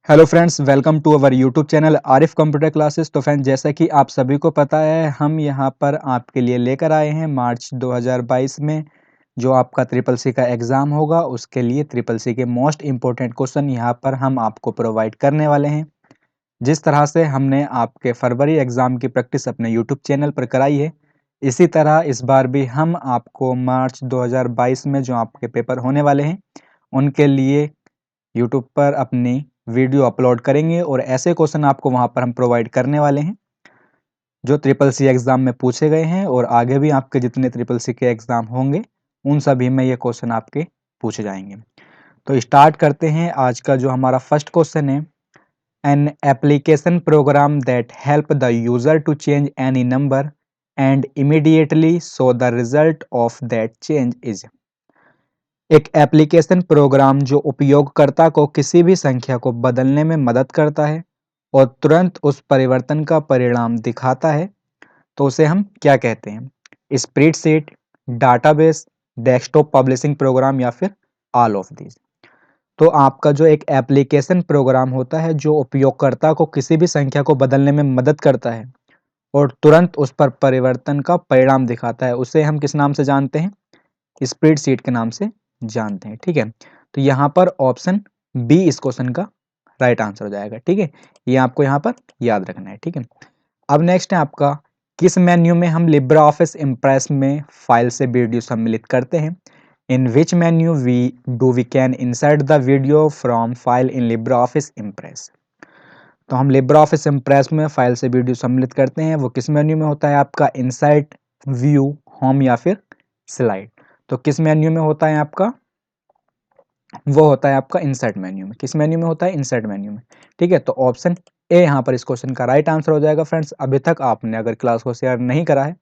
Hello friends, welcome to our YouTube channel Arif computer classes. तो friends, जैसा कि आप सभी को पता है, हम यहां पर आपके लिए लेकर आए हैं मार्च 2022 में जो आपका ट्रिपल सी का एग्ज़ाम होगा, उसके लिए ट्रिपल सी के मोस्ट इम्पोर्टेंट क्वेश्चन यहां पर हम आपको प्रोवाइड करने वाले हैं। जिस तरह से हमने आपके फरवरी एग्ज़ाम की प्रैक्टिस अपने यूट्यूब चैनल पर कराई है, इसी तरह इस बार भी हम आपको मार्च 2022 में जो आपके पेपर होने वाले हैं, उनके लिए यूट्यूब पर अपनी वीडियो अपलोड करेंगे और ऐसे क्वेश्चन आपको वहां पर हम प्रोवाइड करने वाले हैं जो ट्रिपल सी एग्ज़ाम में पूछे गए हैं, और आगे भी आपके जितने ट्रिपल सी के एग्ज़ाम होंगे उन सभी में ये क्वेश्चन आपके पूछे जाएंगे। तो स्टार्ट करते हैं। आज का जो हमारा फर्स्ट क्वेश्चन है, an application program that help the user to change any number and immediately show the result of that change is. एक एप्लीकेशन प्रोग्राम जो उपयोगकर्ता को किसी भी संख्या को बदलने में मदद करता है और तुरंत उस परिवर्तन का परिणाम दिखाता है, तो उसे हम क्या कहते हैं? Spreadsheet, database, desktop publishing program या फिर ऑल ऑफ दीज। तो आपका जो एक एप्लीकेशन प्रोग्राम होता है जो उपयोगकर्ता को किसी भी संख्या को बदलने में मदद करता है और तुरंत उस पर परिवर्तन का परिणाम दिखाता है, उसे हम किस नाम से जानते हैं? स्प्रेडशीट के नाम से जानते हैं। ठीक है, तो यहाँ पर ऑप्शन बी इस क्वेश्चन का राइट आंसर हो जाएगा। ठीक है, ये आपको यहाँ पर याद रखना है। ठीक है, अब नेक्स्ट है आपका, किस मेन्यू में हम लिब्रे ऑफिस इम्प्रेस में फाइल से वीडियो सम्मिलित करते हैं? In which menu we can insert the video from file in Libre Office Impress. तो हम लिब्रे ऑफिस इम्प्रेस में फाइल से वीडियो सम्मिलित करते हैं, वो किस मेन्यू में होता है आपका? इंसर्ट, व्यू, होम या फिर स्लाइड। तो किस मेन्यू में होता है आपका? वो होता है आपका इंसर्ट मेन्यू में। किस मेन्यू में होता है? इंसर्ट मेन्यू में। ठीक है, तो ऑप्शन ए यहाँ पर इस क्वेश्चन का राइट आंसर हो जाएगा। फ्रेंड्स, अभी तक आपने अगर क्लास को शेयर नहीं करा है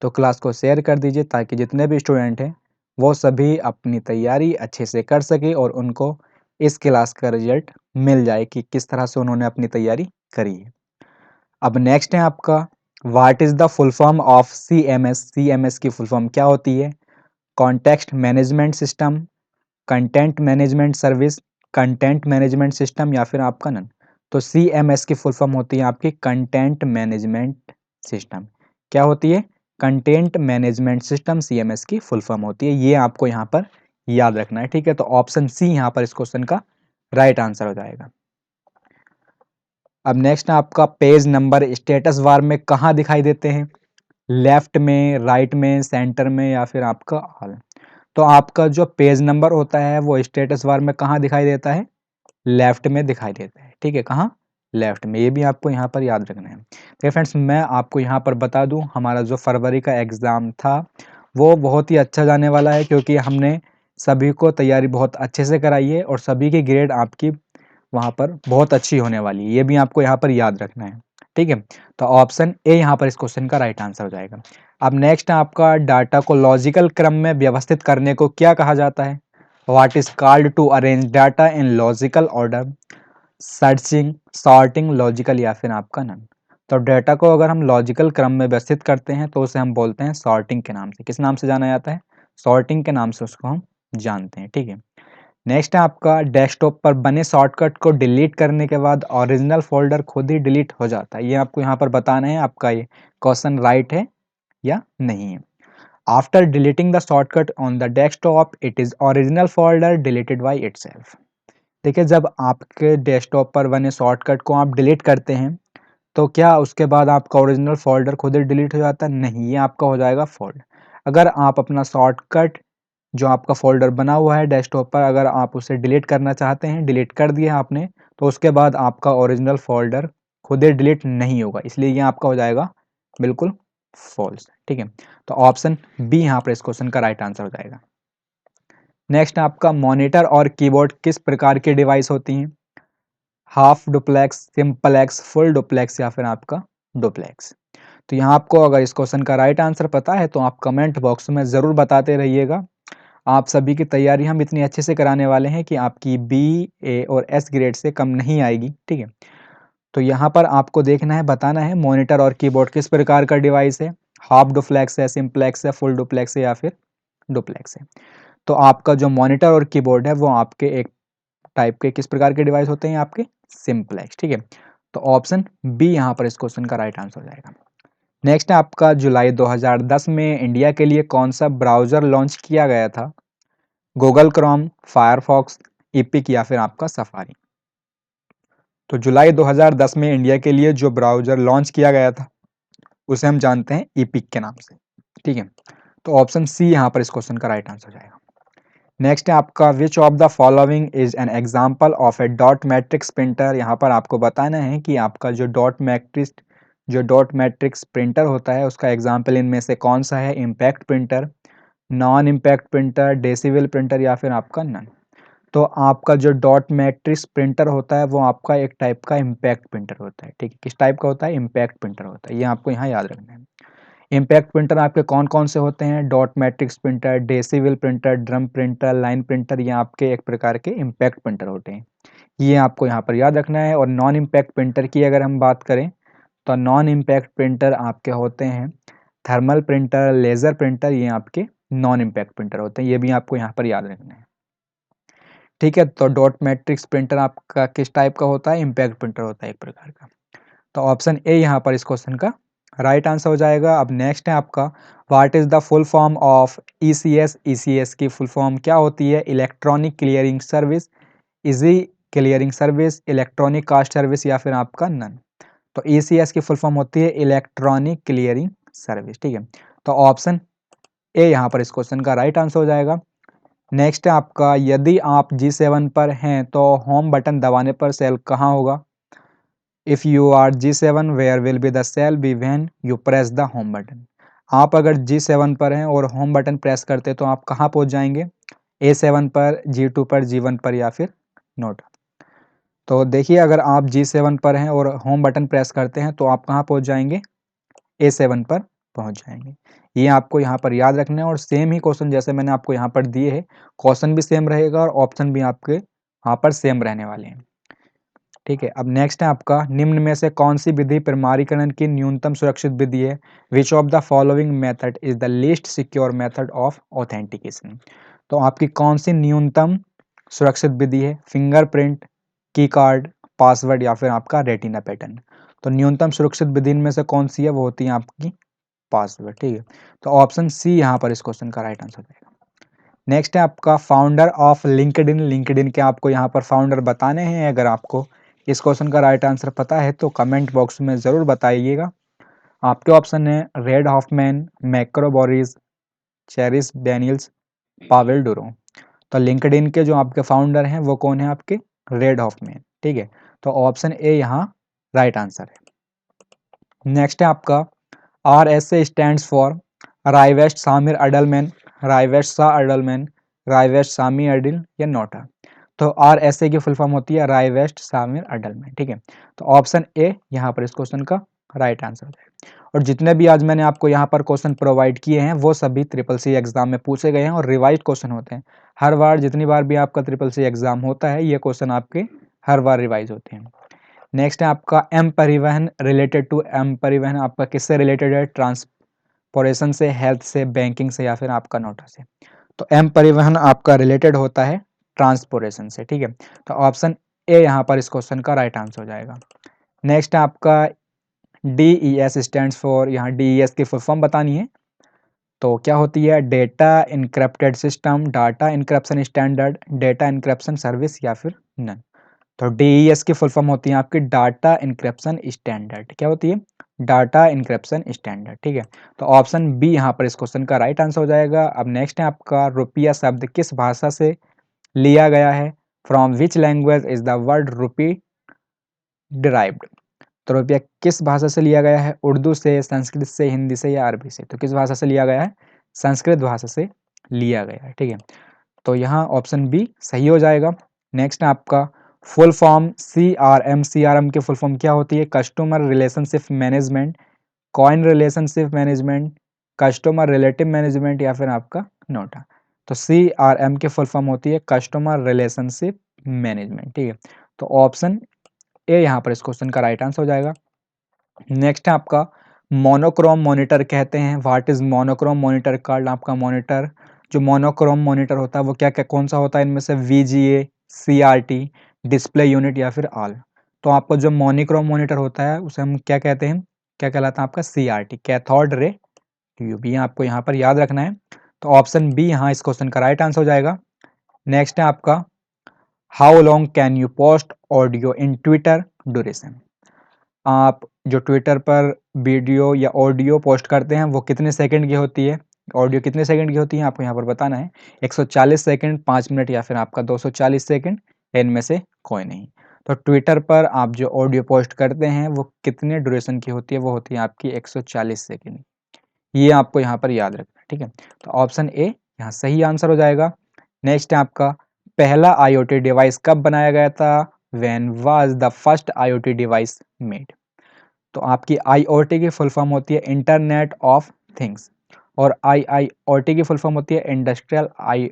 तो क्लास को शेयर कर दीजिए, ताकि जितने भी स्टूडेंट हैं वो सभी अपनी तैयारी अच्छे से कर सके और उनको इस क्लास का रिजल्ट मिल जाए कि किस तरह से उन्होंने अपनी तैयारी करी है। अब नेक्स्ट है आपका, what is the full form of CMS। CMS की फुल फॉर्म क्या होती है? Context management system, content management service, content management system या फिर आपका नन। तो CMS की फुल फॉर्म होती है आपकी कंटेंट मैनेजमेंट सिस्टम। क्या होती है? कंटेंट मैनेजमेंट सिस्टम CMS की फुल फॉर्म होती है। ये आपको यहाँ पर याद रखना है। ठीक है, तो ऑप्शन सी यहाँ पर इस क्वेश्चन का राइट आंसर हो जाएगा। अब नेक्स्ट आपका, पेज नंबर स्टेटस बार में कहाँ दिखाई देते हैं? लेफ्ट में, राइट में, सेंटर में या फिर आपका ऑल। तो आपका जो पेज नंबर होता है वो स्टेटस बार में कहाँ दिखाई देता है? लेफ्ट में दिखाई देता है। ठीक है, कहाँ? लेफ्ट में। ये भी आपको यहाँ पर याद रखना है। तो फ्रेंड्स, मैं आपको यहाँ पर बता दूँ, हमारा जो फरवरी का एग्ज़ाम था वो बहुत ही अच्छा जाने वाला है, क्योंकि हमने सभी को तैयारी बहुत अच्छे से कराई है और सभी की ग्रेड आपकी वहाँ पर बहुत अच्छी होने वाली है। ये भी आपको यहाँ पर याद रखना है। ठीक है, तो ऑप्शन ए यहाँ पर इस क्वेश्चन का राइट आंसर हो जाएगा। अब नेक्स्ट आपका, डाटा को लॉजिकल क्रम में व्यवस्थित करने को क्या कहा जाता है? What is called to arrange data in logical order? Searching, sorting, logical या फिर आपका नन। तो डाटा को अगर हम लॉजिकल क्रम में व्यवस्थित करते हैं तो उसे हम बोलते हैं सॉर्टिंग के नाम से। किस नाम से जाना जाता है? सॉर्टिंग के नाम से उसको हम जानते हैं। ठीक है, नेक्स्ट है आपका, डेस्कटॉप पर बने शॉर्टकट को डिलीट करने के बाद ओरिजिनल फोल्डर खुद ही डिलीट हो जाता है। ये आपको यहाँ पर बताना है, आपका ये क्वेश्चन राइट है या नहीं है। After deleting the shortcut on the desktop it is original folder deleted by itself. देखिए, जब आपके डेस्कटॉप पर बने शॉर्टकट को आप डिलीट करते हैं तो क्या उसके बाद आपका ओरिजिनल फोल्डर खुद ही डिलीट हो जाता है? नहीं, ये आपका हो जाएगा फोल्ड। अगर आप अपना शॉर्टकट जो आपका फ़ोल्डर बना हुआ है डेस्कटॉप पर, अगर आप उसे डिलीट करना चाहते हैं, डिलीट कर दिया आपने, तो उसके बाद आपका ओरिजिनल फ़ोल्डर खुद ही डिलीट नहीं होगा, इसलिए ये आपका हो जाएगा बिल्कुल फॉल्स। ठीक है, तो ऑप्शन बी यहाँ पर इस क्वेश्चन का राइट आंसर हो जाएगा। नेक्स्ट आपका, मॉनिटर और कीबोर्ड किस प्रकार की डिवाइस होती हैं? Half duplex, simplex, full duplex या फिर आपका डुप्लेक्स। तो यहाँ आपको अगर इस क्वेश्चन का राइट आंसर पता है तो आप कमेंट बॉक्स में ज़रूर बताते रहिएगा। आप सभी की तैयारी हम इतनी अच्छे से कराने वाले हैं कि आपकी बी, ए और एस ग्रेड से कम नहीं आएगी। ठीक है, तो यहाँ पर आपको देखना है, बताना है मॉनिटर और कीबोर्ड किस प्रकार का डिवाइस है। हाफ डुप्लेक्स है, सिंप्लेक्स है, फुल डुप्लेक्स है या फिर डुप्लेक्स है। तो आपका जो मॉनिटर और कीबोर्ड है वो आपके एक टाइप के किस प्रकार के डिवाइस होते हैं? आपके सिंपलेक्स, ठीक है। तो ऑप्शन बी यहाँ पर इस क्वेश्चन का राइट आंसर हो जाएगा। नेक्स्ट है आपका जुलाई 2010 में इंडिया के लिए कौन सा ब्राउज़र लॉन्च किया गया था? गूगल क्रोम, फायरफॉक्स, इपिक या फिर आपका सफारी। तो जुलाई 2010 में इंडिया के लिए जो ब्राउज़र लॉन्च किया गया था उसे हम जानते हैं इपिक के नाम से, ठीक है। तो ऑप्शन सी यहाँ पर इस क्वेश्चन का राइट आंसर हो जाएगा। नेक्स्ट है आपका which of the following is an example of A dot matrix printer. यहाँ पर आपको बताना है कि आपका जो डॉट मैट्रिक्स प्रिंटर होता है उसका एग्जाम्पल इनमें से कौन सा है? Impact printer, non impact printer, decibel printer या फिर आपका नन। तो आपका जो डॉट मैट्रिक्स प्रिंटर होता है वो आपका एक टाइप का इम्पैक्ट प्रिंटर होता है, ठीक है। किस टाइप का होता है? इम्पैक्ट प्रिंटर होता है, ये आपको यहाँ याद रखना है। इम्पैक्ट प्रिंटर आपके कौन कौन से होते हैं? Dot matrix printer, decibel printer, drum printer, line printer, ये आपके एक प्रकार के इम्पैक्ट प्रिंटर होते हैं, ये आपको यहाँ पर याद रखना है। और नॉन इम्पैक्ट प्रिंटर की अगर हम बात करें तो नॉन इम्पैक्ट प्रिंटर आपके होते हैं थर्मल प्रिंटर, लेज़र प्रिंटर, ये आपके नॉन इम्पैक्ट प्रिंटर होते हैं, ये भी आपको यहाँ पर याद रखना है, ठीक है। तो डॉट मैट्रिक्स प्रिंटर आपका किस टाइप का होता है? इम्पैक्ट प्रिंटर होता है एक प्रकार का। तो ऑप्शन ए यहाँ पर इस क्वेश्चन का राइट आंसर हो जाएगा। अब नेक्स्ट है आपका what is the full form of ECS. ECS की फुल फॉर्म क्या होती है? Electronic clearing service, easy clearing service, electronic cast service या फिर आपका नन। तो ईसीएस की फुल फॉर्म होती है इलेक्ट्रॉनिक क्लियरिंग सर्विस, ठीक है। तो ऑप्शन ए यहाँ पर इस क्वेश्चन का राइट आंसर हो जाएगा। नेक्स्ट है आपका यदि आप G7 पर हैं तो होम बटन दबाने पर सेल कहाँ होगा? If you are G7 where will be the cell be when you press the home button. आप अगर G7 पर हैं और होम बटन प्रेस करते तो आप कहाँ पहुँच जाएंगे? A7 पर, G2 पर, G1 पर या फिर नोट। तो देखिए अगर आप G7 पर हैं और होम बटन प्रेस करते हैं तो आप कहाँ पहुँच जाएंगे? A7 पर पहुँच जाएंगे। ये आपको यहाँ पर याद रखना है और सेम ही क्वेश्चन जैसे मैंने आपको यहाँ पर दिए हैं, क्वेश्चन भी सेम रहेगा और ऑप्शन भी आपके यहाँ पर सेम रहने वाले हैं, ठीक है। अब नेक्स्ट है आपका निम्न में से कौन सी विधि प्रमाणीकरण की न्यूनतम सुरक्षित विधि है? Which of the following method is the least secure method of authentication. तो आपकी कौन सी न्यूनतम सुरक्षित विधि है? फिंगरप्रिंट, की कार्ड, पासवर्ड या फिर आपका रेटिना पैटर्न। तो न्यूनतम सुरक्षित विधि में से कौन सी है? वो होती है आपकी पासवर्ड, ठीक है। तो ऑप्शन सी यहाँ पर इस क्वेश्चन का राइट आंसर रहेगा। नेक्स्ट है आपका फाउंडर ऑफ लिंक्डइन। लिंक्डइन के आपको यहाँ पर फाउंडर बताने हैं। अगर आपको इस क्वेश्चन का राइट आंसर पता है तो कमेंट बॉक्स में ज़रूर बताइएगा। आपके ऑप्शन है Reid Hoffman, Macro Boris, Cheris Daniels, Pavel Durov. तो लिंक्डइन के जो आपके फाउंडर हैं वो कौन है? आपके रेड हॉफमैन, ठीक है। तो ऑप्शन ए यहाँ राइट आंसर है। नेक्स्ट है आपका RSA स्टैंड्स फॉर राइवेस्ट सामिर अडलमैन, राइवेस्ट शाह अडलमैन, राइवेस्ट सामी अडिल या नोटा। तो RSA की फुल फॉर्म होती है राइवेस्ट सामिर अडलमैन, ठीक है। तो ऑप्शन ए यहाँ पर इस क्वेश्चन का राइट आंसर है। और जितने भी आज मैंने आपको यहाँ पर क्वेश्चन प्रोवाइड किए हैं वो सभी CCC एग्जाम में पूछे गए हैं और रिवाइज क्वेश्चन होते हैं। हर बार जितनी बार भी आपका CCC एग्जाम होता है ये क्वेश्चन आपके हर बार रिवाइज होते हैं। नेक्स्ट है आपका एम परिवहन रिलेटेड टू। एम परिवहन आपका किससे रिलेटेड है? ट्रांसपोर्टेशन से, हेल्थ से, बैंकिंग से या फिर आपका नोटा से। तो एम परिवहन आपका रिलेटेड होता है ट्रांसपोर्टेशन से, ठीक है। तो ऑप्शन ए यहाँ पर इस क्वेश्चन का राइट आंसर हो जाएगा। नेक्स्ट है आपका DES स्टैंड्स फॉर। यहाँ DES की फुल फॉर्म बतानी है तो क्या होती है? Data encrypted system, data encryption standard, data encryption service या फिर नन। तो DES की फुल फॉर्म होती है आपकी डाटा इनक्रिप्शन स्टैंडर्ड। क्या होती है? डाटा इनक्रिप्शन स्टैंडर्ड, ठीक है। तो ऑप्शन बी यहाँ पर इस क्वेश्चन का राइट आंसर हो जाएगा। अब नेक्स्ट है आपका रुपया शब्द किस भाषा से लिया गया है? From which language is the word rupee derived. तो रुपया किस भाषा से लिया गया है? उर्दू से, संस्कृत से, हिंदी से या अरबी से। तो किस भाषा से लिया गया है? संस्कृत भाषा से लिया गया है, ठीक है। तो यहाँ ऑप्शन बी सही हो जाएगा। नेक्स्ट है आपका फुल फॉर्म CRM। CRM की फुल फॉर्म क्या होती है? Customer relationship management, coin relationship management, customer relative management या फिर आपका नोटा। तो CRM की फुल फॉर्म होती है कस्टमर रिलेशनशिप मैनेजमेंट, ठीक है। तो ऑप्शन ए यहाँ पर इस क्वेश्चन का राइट आंसर हो जाएगा। नेक्स्ट है आपका मोनोक्रोम मॉनिटर कहते हैं। What is monochrome monitor called. आपका मॉनिटर जो मोनोक्रोम मॉनिटर होता है वो क्या क्या कौन सा होता है? इनमें से VGA, CRT, डिस्प्ले यूनिट या फिर ऑल। तो आपको जो मोनोक्रोम मॉनिटर होता है उसे हम क्या कहते हैं, क्या कहलाता है आपका CRT, कैथोड रे ट्यूब। ये आपको यहाँ पर याद रखना है। तो ऑप्शन बी यहाँ इस क्वेश्चन का राइट आंसर हो जाएगा। नेक्स्ट है आपका how long can you post audio in Twitter duration. आप जो ट्विटर पर वीडियो या ऑडियो पोस्ट करते हैं वो कितने सेकंड की होती है, ऑडियो कितने सेकंड की होती है, आपको यहाँ पर बताना है। 140 सेकंड, 5 मिनट या फिर आपका 240 सेकंड, इनमें से कोई नहीं। तो ट्विटर पर आप जो ऑडियो पोस्ट करते हैं वो कितने ड्यूरेशन की होती है, वो होती है आपकी 140 सेकंड। ये आपको यहाँ पर याद रखना है, ठीक है। तो ऑप्शन ए यहाँ सही आंसर हो जाएगा। नेक्स्ट है आपका पहला IoT डिवाइस कब बनाया गया था, when was the first IoT device made. तो आपकी IoT की फुल फॉर्म होती है इंटरनेट ऑफ थिंग्स, और IIoT की फुल फॉर्म होती है इंडस्ट्रियल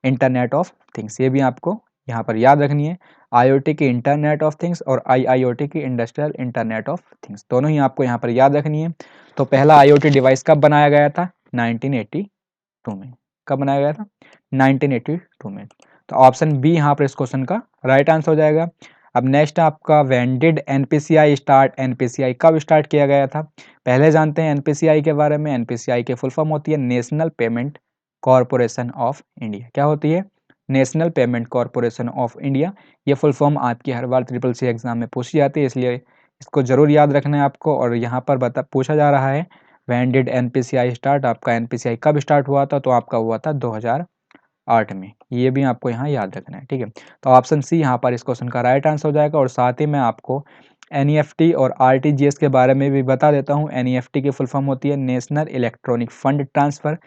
इंटरनेट ऑफ थिंग्स। ये भी आपको यहाँ पर याद रखनी है। IoT की इंटरनेट ऑफ थिंग्स और IIoT की इंडस्ट्रियल इंटरनेट ऑफ थिंग्स, दोनों ही आपको यहाँ पर याद रखनी है। तो पहला IoT डिवाइस कब बनाया गया था, 1982 में। कब बनाया गया था, 1982 में। तो ऑप्शन बी यहाँ पर इस क्वेश्चन का राइट आंसर हो जाएगा। अब नेक्स्ट आपका when did NPCI start, NPCI कब स्टार्ट किया गया था। पहले जानते हैं NPCI के बारे में। NPCI की फुल फॉर्म होती है national payment corporation of India. क्या होती है, national payment corporation of India. ये फुल फॉर्म आपकी हर बार CCC एग्जाम में पूछी जाती है, इसलिए इसको जरूर याद रखना है आपको। और यहाँ पर पूछा जा रहा है व्हेन डिड NPCI स्टार्ट, आपका NPCI कब स्टार्ट हुआ था, तो आपका हुआ था 2008 में। ये भी आपको यहाँ याद रखना है, ठीक है। तो ऑप्शन सी यहाँ पर इस क्वेश्चन का राइट आंसर हो जाएगा। और साथ ही मैं आपको NEFT और RTGS के बारे में भी बता देता हूँ। NEFT की फुल फॉर्म होती है नेशनल इलेक्ट्रॉनिक फंड ट्रांसफ़र,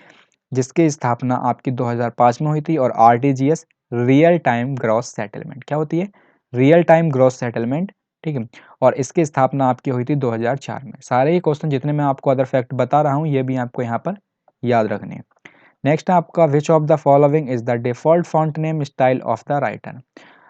जिसकी स्थापना आपकी 2005 में हुई थी। और RTGS real time gross settlement, क्या होती है, रियल टाइम ग्रॉस सेटलमेंट, ठीक है। और इसकी स्थापना आपकी हुई थी 2004 में। सारे ही क्वेश्चन जितने मैं आपको अदर फैक्ट बता रहा हूँ ये भी आपको यहाँ पर याद रखने हैं। नेक्स्ट आपका which of the following is the default font name style of the writer.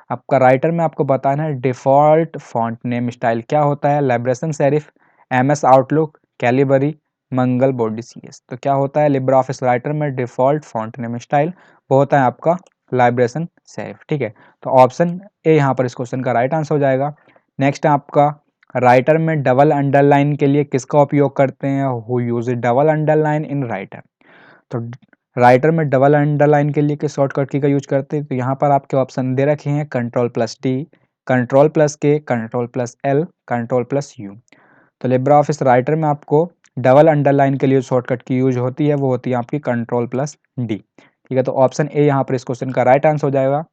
आपका राइटर में आपको बताना है डिफॉल्ट फॉन्ट नेम स्टाइल क्या होता है। लाइब्रेशन सेरिफ, MS आउटलुक, कैलिबरी, मंगल बॉडी CS। तो क्या होता है लिब्रे ऑफिस राइटर में डिफॉल्ट फॉन्ट नेम स्टाइल, वो होता है आपका लाइब्रेशन सेरिफ, ठीक है। तो ऑप्शन ए यहाँ पर इस क्वेश्चन का राइट आंसर हो जाएगा। नेक्स्ट आपका राइटर में डबल अंडरलाइन के लिए किसका उपयोग करते हैं, who use double underline in writer. तो राइटर में डबल अंडरलाइन के लिए किस शॉर्टकट की का यूज करते हैं, तो यहाँ पर आपके ऑप्शन दे रखे हैं Ctrl+D, Ctrl+K, Ctrl+L, Ctrl+U। तो लिब्रे ऑफिस राइटर में आपको डबल अंडरलाइन के लिए शॉर्टकट की यूज होती है वो होती है आपकी Ctrl+D, ठीक है। तो ऑप्शन ए यहाँ पर इस क्वेश्चन का राइट आंसर हो जाएगा।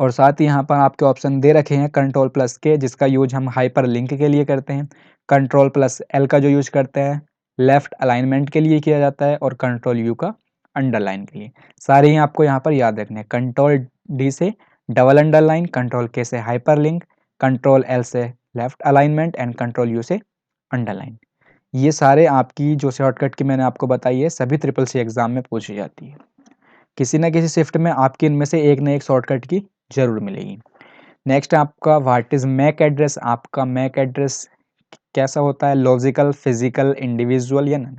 और साथ ही यहाँ पर आपके ऑप्शन दे रखे हैं Ctrl+K, जिसका यूज हम हाइपर लिंक के लिए करते हैं। Ctrl+L का जो यूज करते हैं लेफ्ट अलाइनमेंट के लिए किया जाता है। और Ctrl+U का अंडरलाइन के लिए। सारे ही आपको यहाँ पर याद रखने हैं। Ctrl+D से डबल अंडरलाइन, Ctrl+K से हाइपर लिंक, Ctrl+L से लेफ्ट अलाइनमेंट एंड Ctrl+U से अंडरलाइन। ये सारे आपकी जो शॉर्टकट की मैंने आपको बताई है सभी CCC एग्जाम में पूछी जाती है। किसी ना किसी शिफ्ट में आपकी इनमें से एक ना एक शॉर्टकट की जरूर मिलेगी। नेक्स्ट आपका व्हाट इज मैक एड्रेस। आपका मैक एड्रेस कैसा होता है, लॉजिकल, फिजिकल, इंडिविजुअल या नन।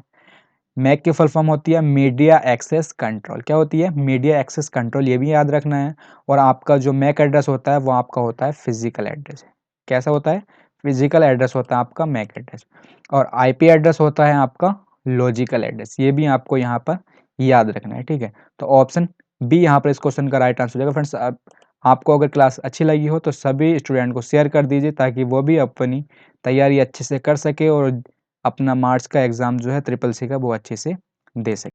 मैक की फुल फॉर्म होती है मीडिया एक्सेस कंट्रोल। क्या होती है, मीडिया एक्सेस कंट्रोल, ये भी याद रखना है। और आपका जो मैक एड्रेस होता है वो आपका होता है फिजिकल एड्रेस। कैसा होता है, फिजिकल एड्रेस होता है आपका मैक एड्रेस। और IP एड्रेस होता है आपका लॉजिकल एड्रेस। ये भी आपको यहाँ पर याद रखना है, ठीक है। तो ऑप्शन बी यहाँ पर इस क्वेश्चन का राइट आंसर हो जाएगा। फ्रेंड्स आपको अगर क्लास अच्छी लगी हो तो सभी स्टूडेंट को शेयर कर दीजिए ताकि वो भी अपनी तैयारी अच्छे से कर सके और अपना मार्च का एग्ज़ाम जो है CCC का वो अच्छे से दे सके।